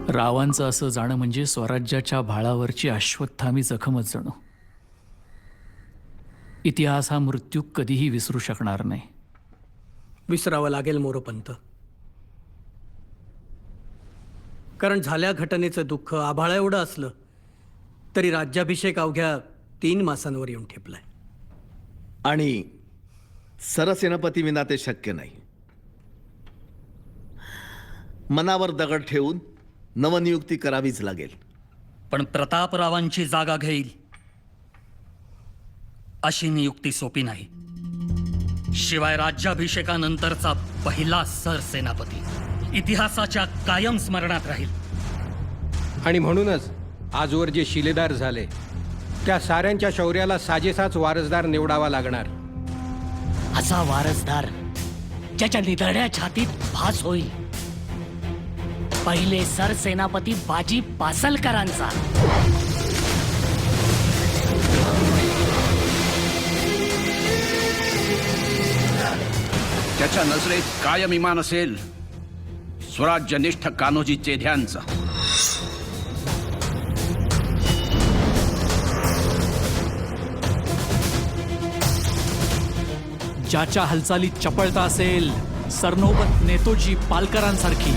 रावांचं असं जाणं म्हणजे स्वराज्याच्या भाळावरची अश्वत्थामी जखमच जणू. इतिहास हा मृत्यू कधीही विसरू शकणार नाही. विसरावं लागेल मोरोपंत. कारण झाल्या घटनेचं दुःख आभाळा एवढं असलं तरी राज्याभिषेक अवघ्या 3 मासांवर येऊन ठेपलाय. आणि सरसेनापती विना ते शक्य नाही. मनावर दगड ठेवून नवनियुक्ती करावीच लागेल. पण प्रतापरावांची जागा घेईल अशी नियुक्ती सोपी नाही. शिवाय राज्याभिषेकानंतरचा पहिला सरसेनापती इतिहासाच्या कायम स्मरणात राहील. आणि म्हणूनच आजवर जे शिलेदार झाले त्या साऱ्यांच्या शौर्याला साजेसाच वारसदार निवडावा लागणार. असा वारसदार ज्याच्या निधड्या छातीत भास होईल. पहिले सरसेनापती बाजी पासलकरांचा. त्याच्या नजरेत कायम इमान असेल स्वराज्यनिष्ठ कान्होजी चेध्यांचा. ज्याच्या हालचालीत चपळता असेल सरनोबत नेतोजी पालकरांसारखी.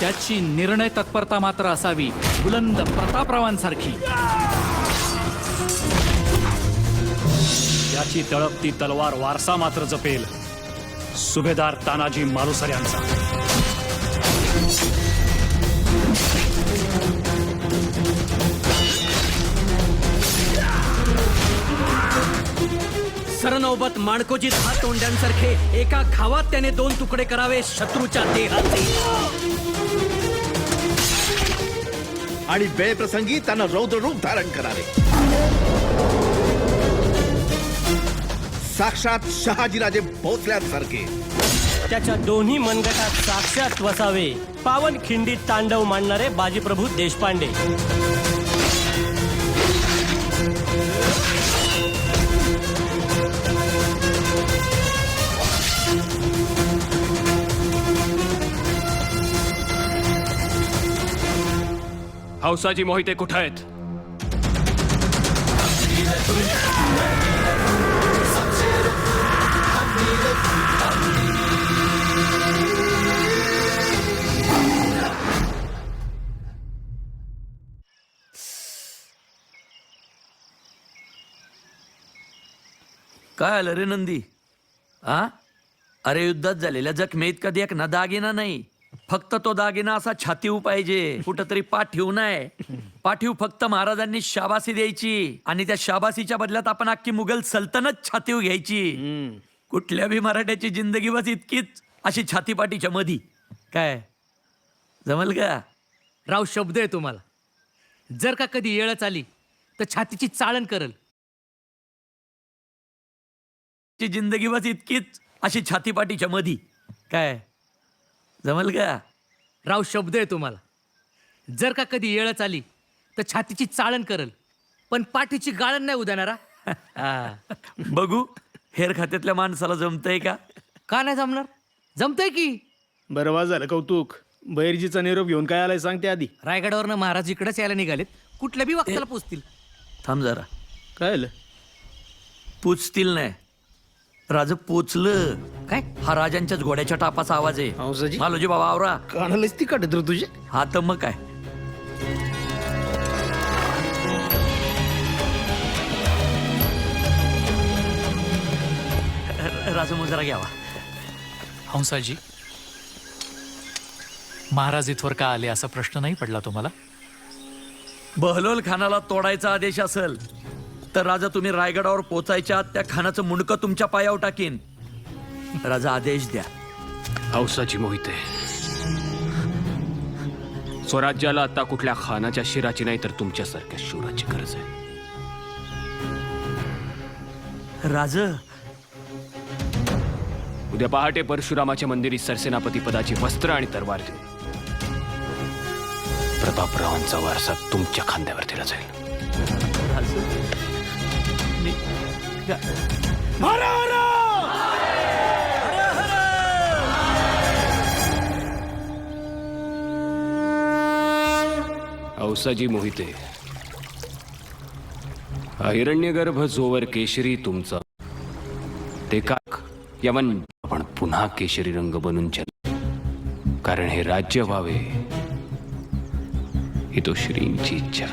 त्याची निर्णय तत्परता मात्र असावी बुलंद प्रतापरावांसारखी. त्याची तळपती तलवार वारसा मात्र जपेल सुभेदार तानाजी मालुसर यांचा. सरनौबत माणकोजी 10 तोंड्यांसारखे एका घावात त्याने 2 तुकडे करावे शत्रूच्या देहाचे. आणि वेळप्रसंगी त्यांना रौद्र रूप धारण करावे. साक्षात शहाजीराजे भोसल्यांसारखे. त्याच्या दोन्ही मनगटात साक्षात वसावे पावन खिंडीत तांडव मांडणारे बाजीप्रभू देशपांडे. हौसाजी मोहिते कुठे आहेत? काय आलं रे नंदी? आ अरे युद्धात झालेल्या जखमेत कधी एक ना दागिना नाही. फक्त तो दागिना असा छातीव पाहिजे, कुठंतरी पाठीव नाही. पाठीव फक्त महाराजांनी शाबासी द्यायची आणि त्या शाबासीच्या बदल्यात आपण अख्खी मुघल सल्तनत छातीव घ्यायची. कुठल्या बी मराठ्याची जिंदगी बस इतकीच अशी छातीपाठीच्या मधी. काय जमल का? राव शब्द आहे तुम्हाला. जर का कधी येळच आली तर छातीची चाळण करल. जिंदगी बस इतकीच अशी छातीपाठीच्या मधी. काय जमल का? राव शब्द आहे तुम्हाला. जर का कधी येळच आली तर छातीची चाळण करल पण पाठीची गाळण नाही उद्यानारा. बघू हेर खात्यातल्या माणसाला जमतंय का? का नाही जमणार? जमतंय की. बरं वा झालं कौतुक. बैरजीचा निरोप घेऊन काय आलाय सांगते आधी. रायगडावरनं महाराज इकडेच यायला निघालेत. कुठल्या बी वक्ताला पोचतील. थांब जरा. काय आलं? पोचतील नाही, राज पोचलं. काय? हा राजांच्याच घोड्याच्या टापाचा आवाज आहे. हौसाजी मालोजी बाबा आवरा. कानालाच ती काढत रे तुझे. हा तर मग काय. राजा मुजरा घ्यावा. हंसाजी, महाराज इथवर का आले असा प्रश्न नाही पडला तुम्हाला? बहलोल खानाला तोडायचा आदेश असेल तर राजा तुम्ही रायगडावर पोचायच्या त्या खानाचं मुंडकं तुमच्या पायावर टाकीन. राजा आदेश द्या. हौसाजी मोहिते, स्वराज्याला आता कुठल्या खानाच्या शिराची नाही तर तुमच्यासारख्या शूराची गरज आहे. राज उद्या पहाटे परशुरामाच्या मंदिरी सरसेनापती पदाची वस्त्र आणि तरवार देऊ. प्रतापरावांचा वारसा तुमच्या खांद्यावर दिला जाईल. मी हर हर! हर हर हौसाजी मोहिते, हिरण्यगर्भ जोवर केशरी तुमचा ते का यमन आपण पुन्हा केशरी रंग बनून चल, कारण हे राज्य व्हावे ही तो श्रींची इच्छा.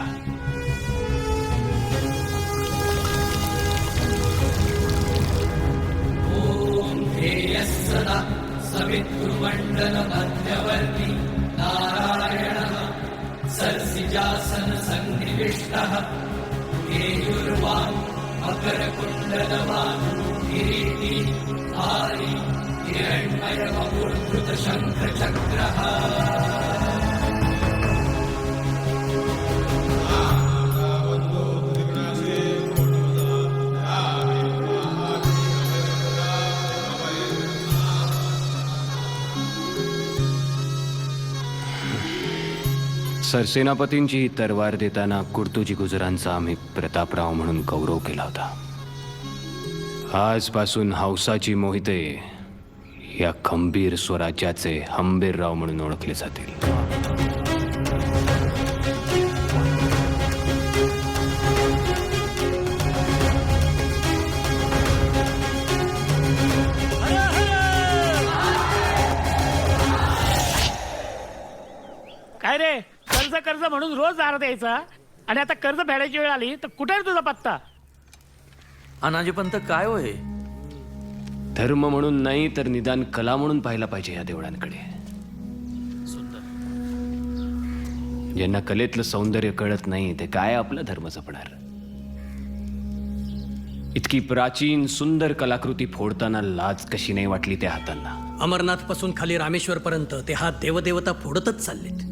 सरसेनापतींची ही तरवार देताना कुर्तुजी गुजरांचा आम्ही प्रतापराव म्हणून गौरव केला होता. आजपासून हौसाची मोहिते या खंबीर स्वराज्याचे हंबीरराव म्हणून ओळखले जातील. काय रे, कर्ज कर्ज म्हणून रोज दार द्यायचा आणि आता कर्ज फेडायची वेळ आली तर कुठे रे तुझा पत्ता? अनाजीपंत काय होय? धर्म म्हणून नाही तर निदान कला म्हणून पाहायला पाहिजे या देवळांकडे. ज्यांना कलेतलं सौंदर्य कळत नाही ते काय आपला धर्म जपणार? इतकी प्राचीन सुंदर कलाकृती फोडताना लाज कशी नाही वाटली त्या हातांना? अमरनाथ पासून खाली रामेश्वर पर्यंत ते हात देवदेवता फोडतच चाललेत.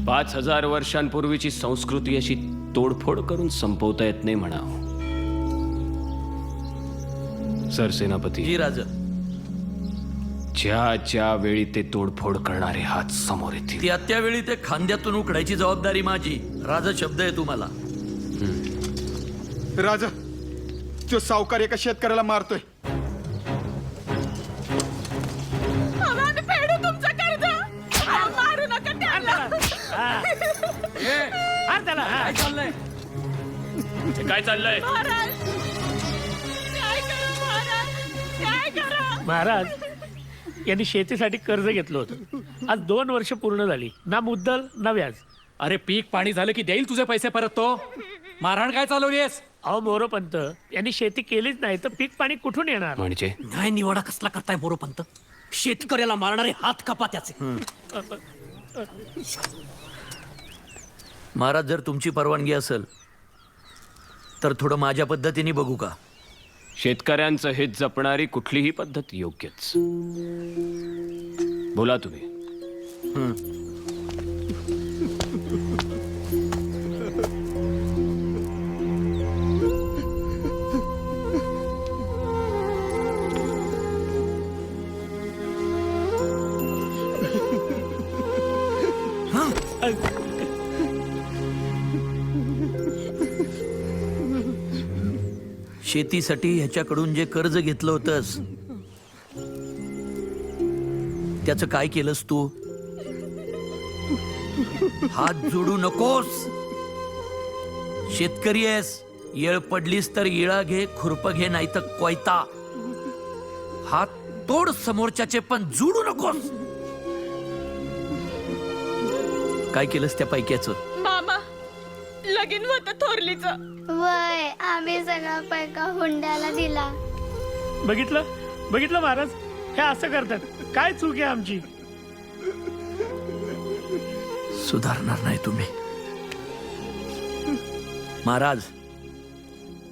5000 वर्षांपूर्वीची संस्कृती अशी तोडफोड करून संपवता येत नाही म्हणावं. सरसेनापती, जी राज, ज्या ज्या वेळी ते तोडफोड करणारे हात समोर येतील त्यावेळी ते खांद्यातून उकडायची जबाबदारी माझी. राजा शब्द आहे तुम्हाला. राजा, तो सावकार एका शेतकऱ्याला मारतोय. काय चाललंय? काय चाललंय? महाराज, यांनी शेतीसाठी कर्ज घेतलं होतं. आज 2 वर्ष पूर्ण झाली, ना मुद्दल ना व्याज. अरे पीक पाणी झालं की देईल तुझे पैसे परत तो. मारहाण काय चालवलीस? अहो मोरोपंत, यांनी शेती केलीच नाही तर पीक पाणी कुठून येणार? म्हणजे न्याय निवाडा कसला करताय मोरोपंत? शेतकऱ्याला मारणारे हात कापा त्याचे. महाराज, जर तुमची परवानगी असेल तर थोडं माझ्या पद्धतीने बघू का? शेतकऱ्यांचं हित जपणारी कुठलीही पद्धत योग्यच. बोला तुम्ही. शेतीसाठी ह्याच्याकडून जे कर्ज घेतलं होतंस त्याचं काय केलंस तू? हात जोडू नकोस. शेतकरी आहेस, येळ पडलीस तर येळा घे, खुरप घे, नाही तर कोयता. हात तोड समोरच्याचे, पण जोडू नकोस. काय केलंस त्या पैक्याचं? मामा, लगीन होतं थोरलीचं. वय, आम्ही सगळा पैका हुंड्याला दिला. बघितलं महाराज, हे असं करतात. काय चूक आहे आमची? सुधारणार नाही तुम्ही. महाराज,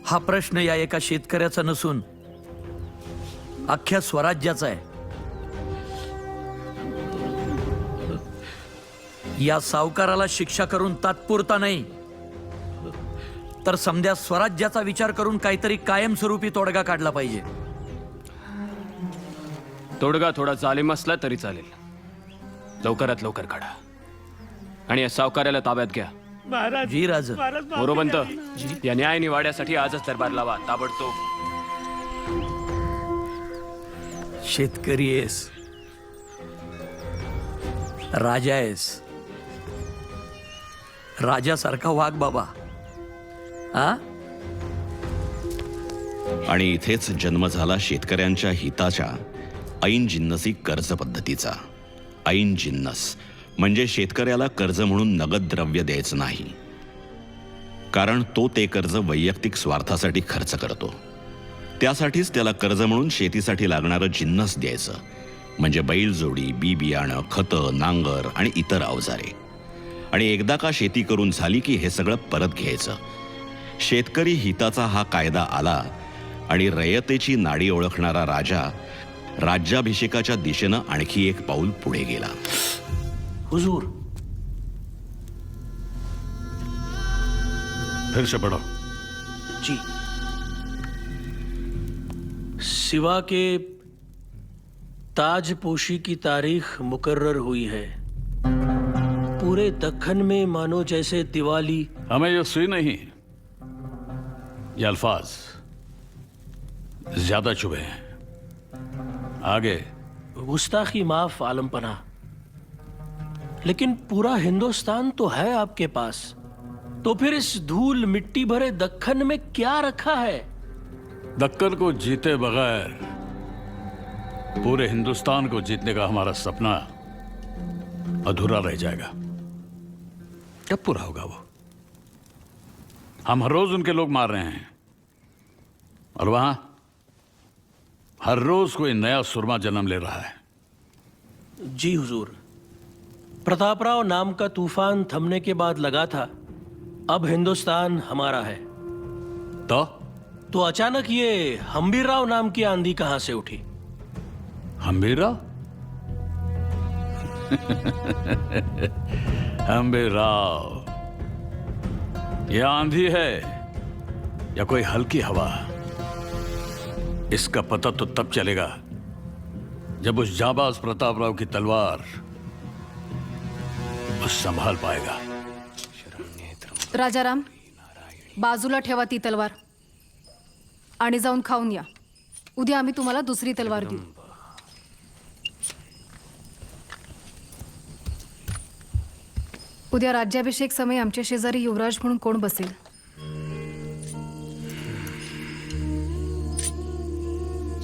हा प्रश्न या एका शेतकऱ्याचा नसून अख्ख्या स्वराज्याचा आहे. या सावकाराला शिक्षा करून तात्पुरता नाही तर समध्या स्वराज्याचा विचार करून काहीतरी कायमस्वरूपी तोडगा काढला पाहिजे. तोडगा थोडा जालिम असला तरी चालेल. लवकरात लवकर काढा आणि या सावकाराला ताब्यात घ्या. महाराज, जी राज. महाराज, माफी मोरोपंत, द्या. या न्याय निवाड्यासाठी आजच दरबार लावा ताबडतोब. शेतकरी आहेस, राजा आहेस, राजासारखा वाघ बाबा. आ आणि इथेच जन्म झाला शेतकऱ्यांच्या हिताच्या ऐन जिन्नसी कर्ज पद्धतीचा. ऐन जिन्नस म्हणजे शेतकऱ्याला कर्ज म्हणून नगद द्रव्य द्यायचं नाही, कारण तो ते कर्ज वैयक्तिक स्वार्थासाठी खर्च करतो. त्यासाठीच त्याला कर्ज म्हणून शेतीसाठी लागणारं जिन्नस द्यायचं, म्हणजे बैलजोडी, बी बियाणं, खतं, नांगर आणि इतर अवजारे. आणि एकदा का शेती करून झाली की हे सगळं परत घ्यायचं. शेतकरी हिताचा हा कायदा आला आणि रयतेची नाडी ओळखणारा राजा राज्याभिषेकाच्या दिशेनं आणखी एक पाऊल पुढे गेला. हुजूर, फिर से पढ़ो. जी. सिवा के ताजपोशी की तारीख मुकर्रर हुई है. पूरे दक्खन में मानो जैसे दिवाली. हमें ये सुई नहीं, ये अल्फाज ज्यादा चुभे हैं. आगे. गुस्ताखी माफ आलमपना, लेकिन पूरा हिंदुस्तान तो है आपके पास, तो फिर इस धूल मिट्टी भरे दक्खन में क्या रखा है? दक्कन को जीते बगैर पूरे हिंदुस्तान को जीतने का हमारा सपना अधूरा रह जाएगा. कब पूरा होगा वो? हम हर रोज उनके लोग मार रहे हैं, और वहां हर रोज कोई नया सुरमा जन्म ले रहा है. जी हुजूर, प्रतापराव नाम का तूफान थमने के बाद लगा था अब हिंदुस्तान हमारा है, तो अचानक ये हम्बीरराव नाम की आंधी कहां से उठी? हम्बीरराव? हम्बीरराव, यह आंधी है या कोई हल्की हवा, इसका पता तो तब चलेगा जब उस जाबाज प्रतापराव की तलवार उस संभाल पाएगा. राजाराम, बाजूला ठेवा ती तलवार आणि जाऊन खाऊन या. उद्या आम्ही तुम्हाला दुसरी तलवार देऊ. उद्या राज्याभिषेक समय आमच्या शेजारी युवराज म्हणून कोण बसेल?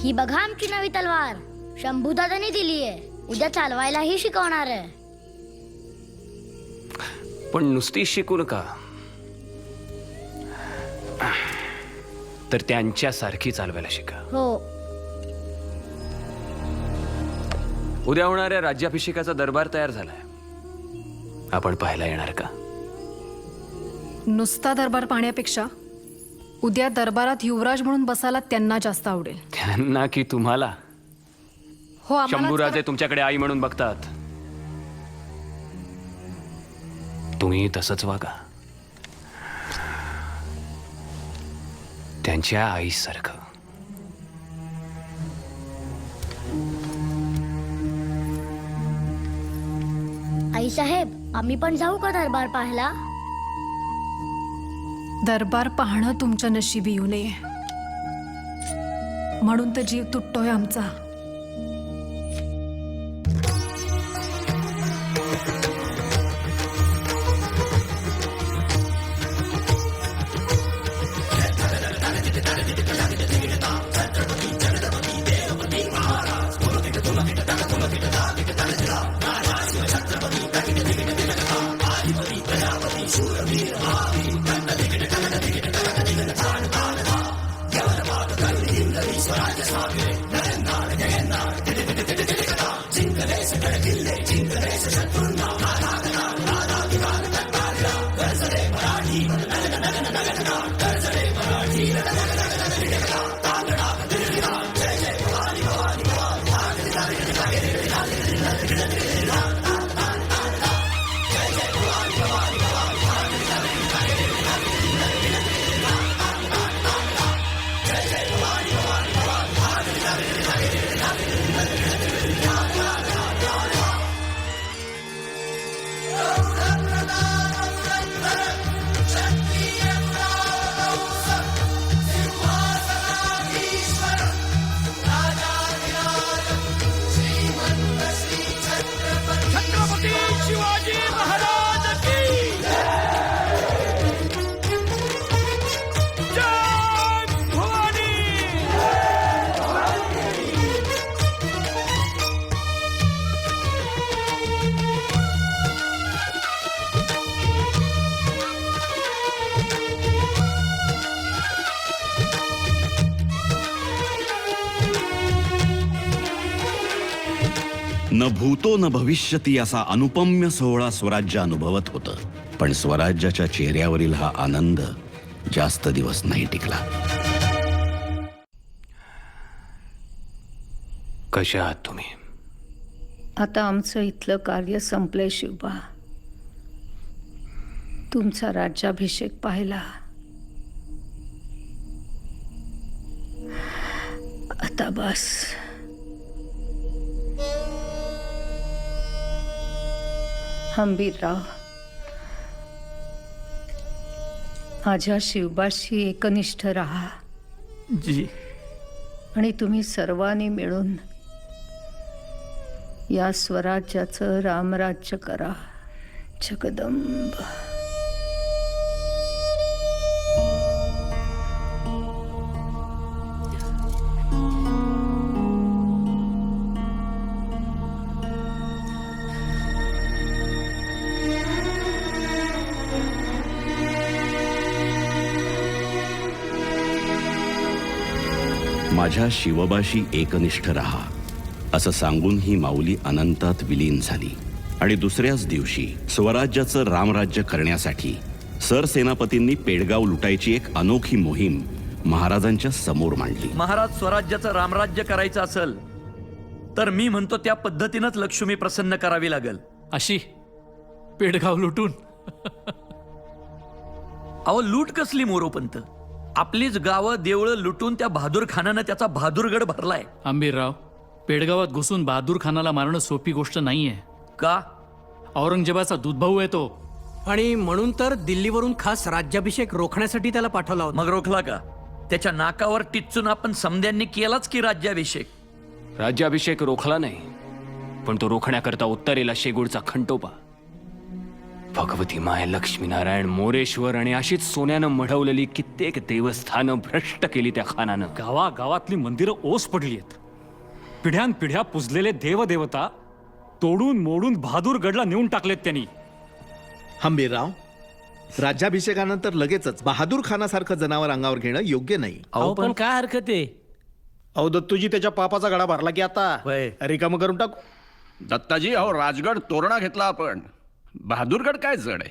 ही बघा आमची नवी तलवार, शंभूदादांनी दिली आहे. उद्या चालवायलाही शिकवणार आहे. पण नुसती शिकू नका, तर त्यांच्यासारखी चालवायला शिका. हो. उद्या होणाऱ्या राज्याभिषेकाचा दरबार तयार झालाय. आपण पाहायला येणार का? नुसता दरबार पाहण्यापेक्षा उद्या दरबारात युवराज म्हणून बसायला त्यांना जास्त आवडेल. त्यांना की तुम्हाला? हो, आम्हाला शंभूराजे तुमच्याकडे आई म्हणून बघतात. तुम्ही तसंच वागा, त्यांच्या आईसारखं. आई साहेब, आम्ही पण जाऊ का दरबार पाहायला? दरबार पाहणं तुमच्या नशिबी येऊ नये म्हणून तर जीव तुटतोय आमचा. न भूतो न भविष्यती असा अनुपम्य सोहळा स्वराज्य अनुभवत होतं. पण स्वराज्याच्या चेहऱ्यावरील हा आनंद जास्त दिवस नाही टिकला. कशा आहात तुम्ही? आता आमचं इथलं कार्य संपलंय शिवबा. तुमचा राज्याभिषेक पाहिला. आता बस. हंबीरराव, माझ्या शिवबाशी एकनिष्ठ राहा. जी. आणि तुम्ही सर्वांनी मिळून या स्वराज्याचं रामराज्य करा. जगदंब. माझ्या शिवबाशी एकनिष्ठ राहा असं सांगून ही माऊली अनंतात विलीन झाली. आणि दुसऱ्याच दिवशी स्वराज्याचं रामराज्य करण्यासाठी सरसेनापतींनी पेडगाव लुटायची एक अनोखी मोहीम महाराजांच्या समोर मांडली. महाराज, स्वराज्याचं रामराज्य करायचं असेल तर मी म्हणतो त्या पद्धतीनंच लक्ष्मी प्रसन्न करावी लागेल. अशी पेडगाव लुटून? अहो, लूट कसली मोरोपंत? आपलीच गावं देवळं लुटून त्या बहादूर खानानं त्याचा बहादूरगड भरलाय. आंबीरराव, पेडगावात घुसून बहादूर खानाला मारणं सोपी गोष्ट नाहीये. का? औरंगजेबाचा दूधभाऊ आहे तो. आणि म्हणून तर दिल्लीवरून खास राज्याभिषेक रोखण्यासाठी त्याला पाठवला होता. मग रोखला का? त्याच्या नाकावर टिच्चून आपण समद्यांनी केलाच की राज्याभिषेक. राज्याभिषेक रोखला नाही, पण तो रोखण्याकरता उत्तरेला शेगूळचा खंडोबा, भगवती माय, लक्ष्मीनारायण, मोरेश्वर आणि अशीच सोन्यानं मढवलेली कित्येक देवस्थानं भ्रष्ट केली त्या खानानं. गावागावातली मंदिरं ओस पडली आहेत. पिढ्यानपिढ्या पुजलेले देवदेवता तोडून मोडून बहादूरगडला नेऊन टाकलेत त्यांनी. हंबीरराव, राज्याभिषेकानंतर लगेचच बहादूर खानासारखं जनावर अंगावर घेणं योग्य नाही. अहो पण काय हरकत आहे? अहो दत्तूजी त्याच्या पापाचा गडा भरला की आता वय. रिकामं करून टाकू. दत्ताजी, अहो राजगड तोरणा घेतला आपण, बहादूरगड काय जड आहे.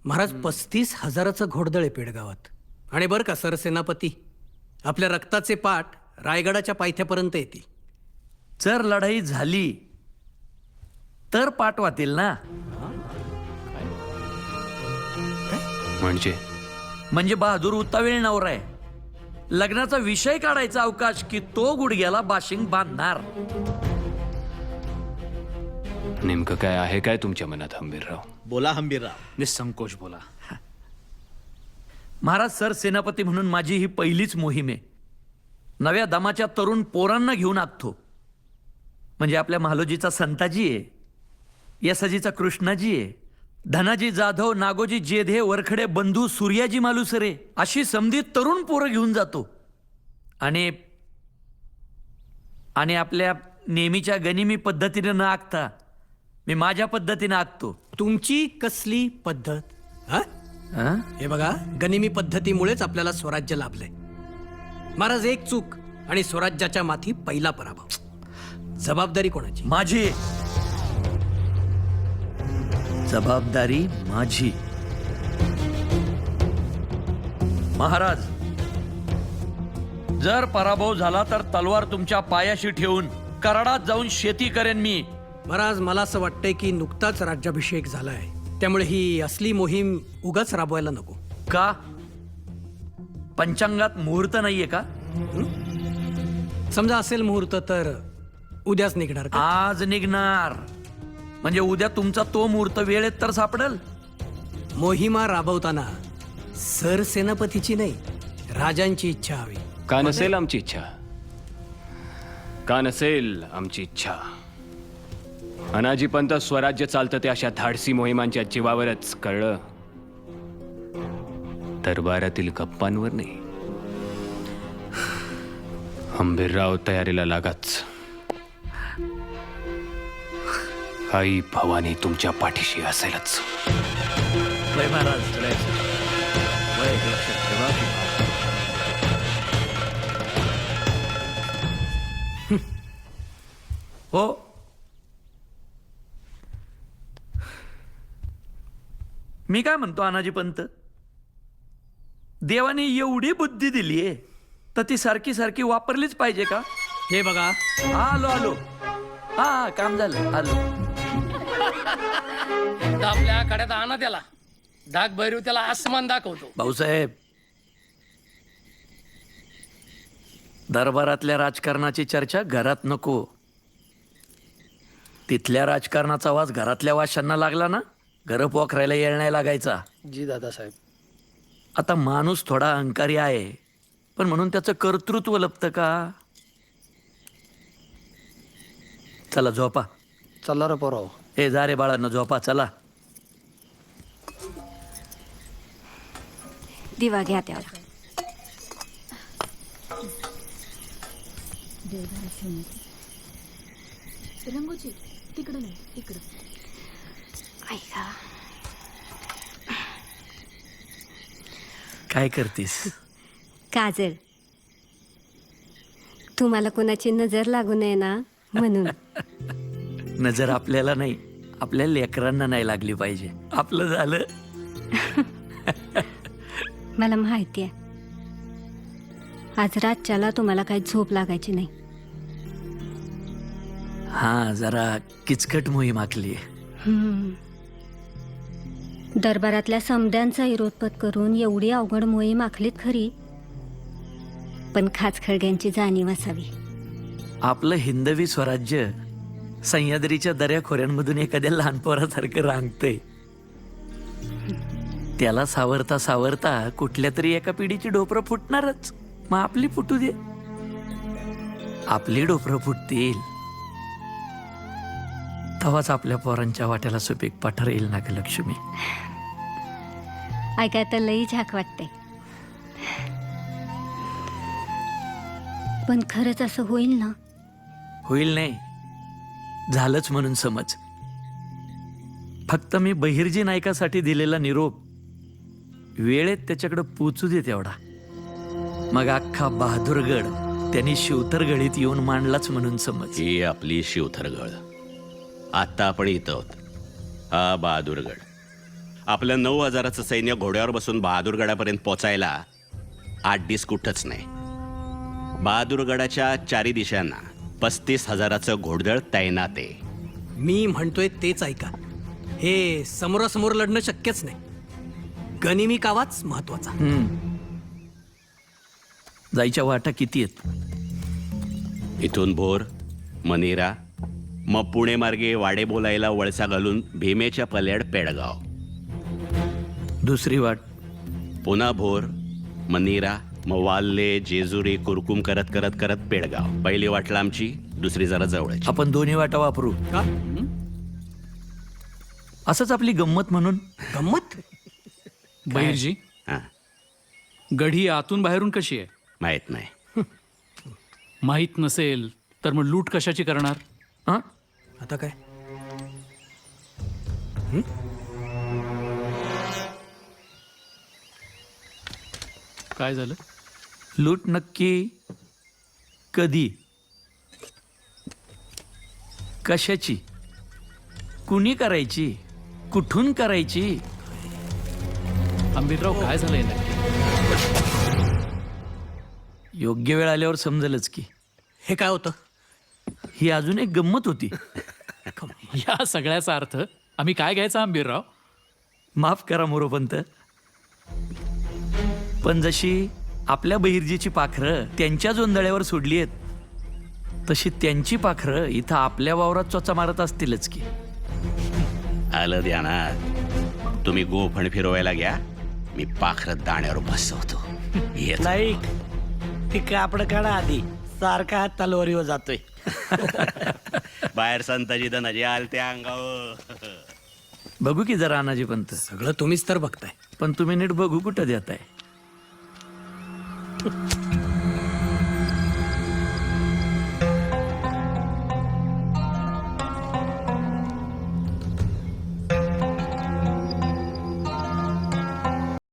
महाराज, 35,000चं घोडदळ आहे पेडगावात. आणि बरं का सरसेनापती, आपल्या रक्ताचे पाठ रायगडाच्या पायथ्यापर्यंत येतील. जर लढाई झाली तर पाठवातील ना. म्हणजे बहादूर उतावेळ नवरा आहे. लग्नाचा विषय काढायचा अवकाश की तो गुडघ्याला बाशिंग बांधणार. नेमकं काय आहे काय तुमच्या मनात हंबीरराव? बोला हंबीरराव. निसंकोच बोला. महाराज, सरसेनापती म्हणून माझी ही पहिलीच मोहीम आहे. नव्या दमाच्या तरुण पोरांना घेऊन आखतो. म्हणजे आपल्या महालोजीचा संताजी आहे, यसाजीचा कृष्णाजी आहे, धनाजी जाधव, नागोजी जेधे, वरखडे बंधू, सूर्याजी मालुसरे अशी समधी तरुण पोरं घेऊन जातो. आणि आपल्या नेहमीच्या गनिमी पद्धतीने न आखता मी माझ्या पद्धतीने आखतो. तुमची कसली पद्धत? हा? हं? हे बघा, गनिमी पद्धतीमुळेच आपल्याला स्वराज्य लाभलंय. महाराज, एक चूक आणि स्वराज्याच्या माथी पहिला पराभव. जबाबदारी कोणाची? माझी जबाबदारी. माझी. महाराज, जर पराभव झाला तर तलवार तुमच्या पायाशी ठेवून कराडात जाऊन शेती करेन मी. महाराज, मला असं वाटतंय की नुकताच राज्याभिषेक झालाय, त्यामुळे ही असली मोहीम उगाच राबवायला नको. का? पंचांगात मुहूर्त नाहीये का? समजा असेल मुहूर्त तर उद्याच निघणार का? आज निघणार. म्हणजे उद्या तुमचा तो मुहूर्त वेळेत तर सापडेल. मोहिमा राबवताना सरसेनापतीची नाही, राजांची इच्छा हवी. का नसेल आमची इच्छा? का नसेल आमची इच्छा? अनाजीपंत स्वराज्य चालतं ते अशा धाडसी मोहिमांच्या जीवावरच, कळलं? दरबारातील गप्पांवर नाही. हंबीरराव, तयारीला लागाच. आई भवानी तुमच्या पाठीशी असेलच. वय महाराज, चढायचं. वय, लक्षात ठेवा की. हो, मी काय म्हणतो अनाजी पंत, देवाने एवढी बुद्धी दिलीये तर ती सारखी सारखी वापरलीच पाहिजे का? हे बघा, आलो आलो. हा काम झालं, आलो. आपल्या कड्यात आणा त्याला. डाग भैरव त्याला आसमान दाखवतो. भाऊसाहेब, दरबारातल्या राजकारणाची चर्चा घरात नको. तिथल्या राजकारणाचा वास घरातल्या वाशांना लागला ना, घरं पोखरायला येळ नाही लागायचा. जी दादासाहेब. आता माणूस थोडा अहंकारी आहे, पण म्हणून त्याचं कर्तृत्व लपतं का? चला झोपा. चला रे पोराव. हे जा रे बाळांनो, झोपा चला. दिवा घ्या त्याला. रंगोची तिकडं नाही, इकडं. ऐका, काय करतीस? काजल, तुम्हाला कोणाची नजर लागू नये ना म्हणून. नजर आपल्याला नाही, आपल्या लेकरांना नाही लागली पाहिजे. आपलं झालं. मला माहिती आहे आज रातच्याला तुम्हाला काही झोप लागायची नाही. हा, जरा किचकट मोहीम आखली. दरबारातल्या समद्यांचा विरोध पत्करून एवढी अवघड मोहीम आखलीत खरी, पण खाचखळग्यांची जाणीव असावी. आपलं हिंदवी स्वराज्य सह्याद्रीच्या दऱ्याखोऱ्यांमधून एखाद्या लहान पोरासारखं रांगतंय. त्याला सावरता सावरता कुठल्या तरी एका पिढीची डोपरं फुटणारच. मग आपली फुटू दे. आपली डोपरं फुटतील तेव्हाच आपल्या पोरांच्या वाट्याला सुपीक पठार येईल ना ग लक्ष्मी. ऐकाय तर लई झाक वाटते, पण खरंच असं होईल ना? होईल नाही, झालंच म्हणून समज. फक्त मी बहिर्जी नायकासाठी दिलेला निरोप वेळेत त्याच्याकडे पोचू दे तेवढा. मग अख्खा बहादूरगड त्यांनी शिवतरगडीत येऊन मांडलाच म्हणून समज. ही आपली शिवथरगड. आता आपण इथं आहोत. हा बहादूरगड. आपलं 9,000चं सैन्य घोड्यावर बसून बहादूरगडापर्यंत पोचायला 8 दिवस कुठंच नाही. बहादूरगडाच्या चारी दिशांना 35,000चं घोडदळ तैनात आहे. मी म्हणतोय तेच ऐका. हे समोरासमोर लढणं शक्यच नाही. गनिमी कावाच महत्वाचा. जायच्या वाटा किती आहेत? इथून भोर, मनीरा, मग पुणे मार्गे वाडे बोलायला वळसा घालून भीमेच्या पल्याड पेडगाव. दुसरी वाट पुन्हा भोर, मनीरा, मग वाल्ले, जेजुरी, कुरकुम करत करत करत पेडगाव. पहिली वाट लांबची, दुसरी जरा जवळची. आपण दोन्ही वाटा वापरू का? असंच आपली गंमत म्हणून. गंमत? बहिर्जी, हां, गढी आतून बाहेरून कशी आहे? माहीत नाही. माहीत नसेल तर मग लूट कशाची करणार? हा, आता काय? काय झालं? लूट नक्की कधी, कशाची, कुणी करायची, कुठून करायची? आंबेडराव, काय झालंय नक्की? योग्य वेळ आल्यावर समजेलच की. हे काय होतं? ही अजून एक गंमत होती. या सगळ्याचा अर्थ आम्ही काय घ्यायचा आंबेडराव? माफ करा मोरोपंत, पण जशी आपल्या बहिर्जीची पाखरं त्यांच्या जोंधळ्यावर सोडली आहेत, तशी त्यांची पाखरं इथं आपल्या वावरात चोचा मारत असतीलच की. आलं ध्यानात. तुम्ही गोफण फिरवायला घ्या, मी पाखरत दाण्यावर बसवतो. येतो. नाही, ती कापड काढा आधी. सारखा हात तलवारीवर जातोय. बाहेर संताजी धनाजी आल त्या अंगावर. बघू की जरा अनाजी पंत. सगळं तुम्हीच तर बघताय. पण तुम्ही नीट बघू कुठं देताय?